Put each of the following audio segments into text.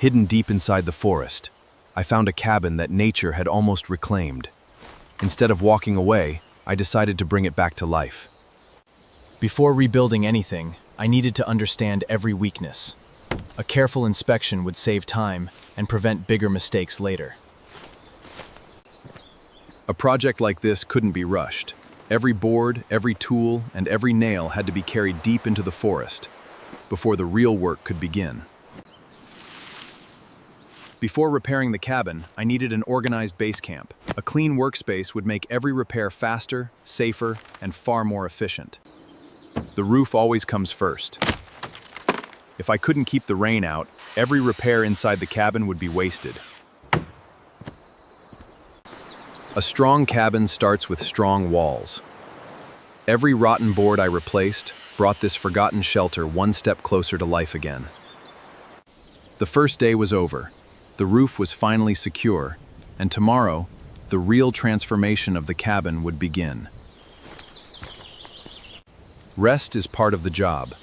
Hidden deep inside the forest, I found a cabin that nature had almost reclaimed. Instead of walking away, I decided to bring it back to life. Before rebuilding anything, I needed to understand every weakness. A careful inspection would save time and prevent bigger mistakes later. A project like this couldn't be rushed. Every board, every tool, and every nail had to be carried deep into the forest before the real work could begin. Before repairing the cabin, I needed an organized base camp. A clean workspace would make every repair faster, safer, and far more efficient. The roof always comes first. If I couldn't keep the rain out, every repair inside the cabin would be wasted. A strong cabin starts with strong walls. Every rotten board I replaced brought this forgotten shelter one step closer to life again. The first day was over. The roof was finally secure, and tomorrow, the real transformation of the cabin would begin. Rest is part of the job.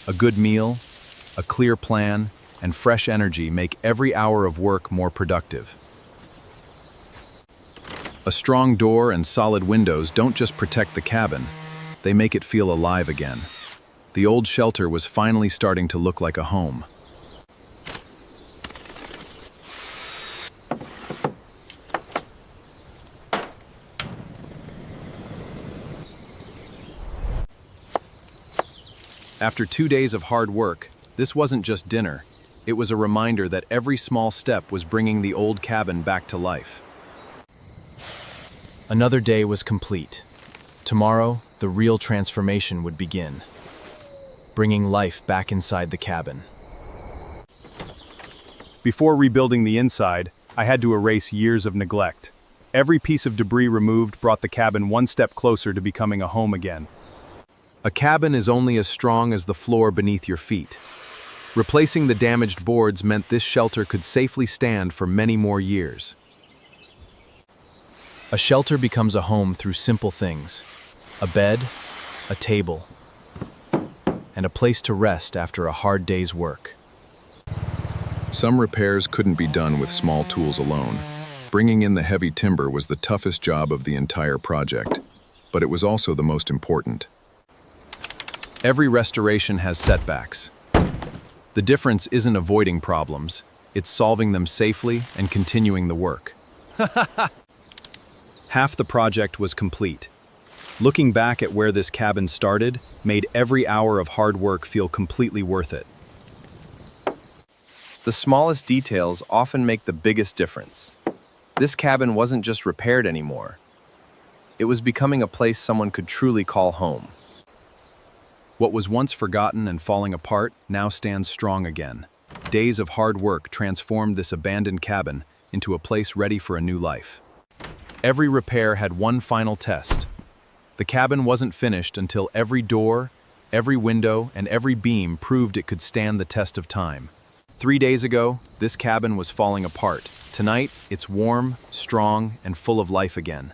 A good meal, a clear plan, and fresh energy make every hour of work more productive. A strong door and solid windows don't just protect the cabin, they make it feel alive again. The old shelter was finally starting to look like a home. After 2 days of hard work, this wasn't just dinner. It was a reminder that every small step was bringing the old cabin back to life. Another day was complete. Tomorrow, the real transformation would begin, bringing life back inside the cabin. Before rebuilding the inside, I had to erase years of neglect. Every piece of debris removed brought the cabin one step closer to becoming a home again. A cabin is only as strong as the floor beneath your feet. Replacing the damaged boards meant this shelter could safely stand for many more years. A shelter becomes a home through simple things: a bed, a table, and a place to rest after a hard day's work. Some repairs couldn't be done with small tools alone. Bringing in the heavy timber was the toughest job of the entire project, but it was also the most important. Every restoration has setbacks. The difference isn't avoiding problems, it's solving them safely and continuing the work. Half the project was complete. Looking back at where this cabin started made every hour of hard work feel completely worth it. The smallest details often make the biggest difference. This cabin wasn't just repaired anymore. It was becoming a place someone could truly call home. What was once forgotten and falling apart now stands strong again. Days of hard work transformed this abandoned cabin into a place ready for a new life. Every repair had one final test. The cabin wasn't finished until every door, every window, and every beam proved it could stand the test of time. 3 days ago, this cabin was falling apart. Tonight, it's warm, strong, and full of life again.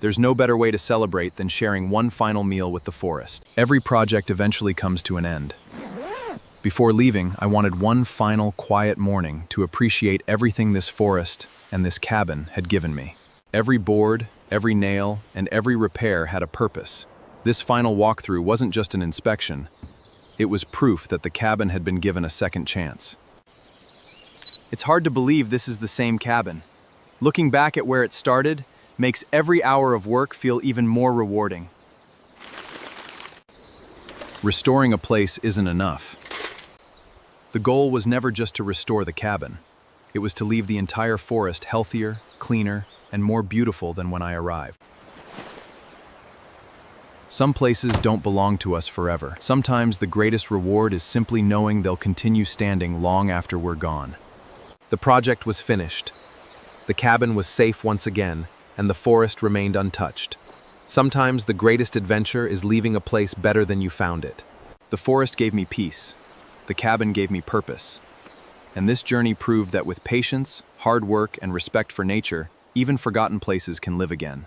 There's no better way to celebrate than sharing one final meal with the forest. Every project eventually comes to an end. Before leaving, I wanted one final quiet morning to appreciate everything this forest and this cabin had given me. Every board, every nail, and every repair had a purpose. This final walkthrough wasn't just an inspection. It was proof that the cabin had been given a second chance. It's hard to believe this is the same cabin. Looking back at where it started makes every hour of work feel even more rewarding. Restoring a place isn't enough. The goal was never just to restore the cabin. It was to leave the entire forest healthier, cleaner, and more beautiful than when I arrived. Some places don't belong to us forever. Sometimes the greatest reward is simply knowing they'll continue standing long after we're gone. The project was finished. The cabin was safe once again, and the forest remained untouched. Sometimes the greatest adventure is leaving a place better than you found it. The forest gave me peace. The cabin gave me purpose. And this journey proved that with patience, hard work, and respect for nature, even forgotten places can live again.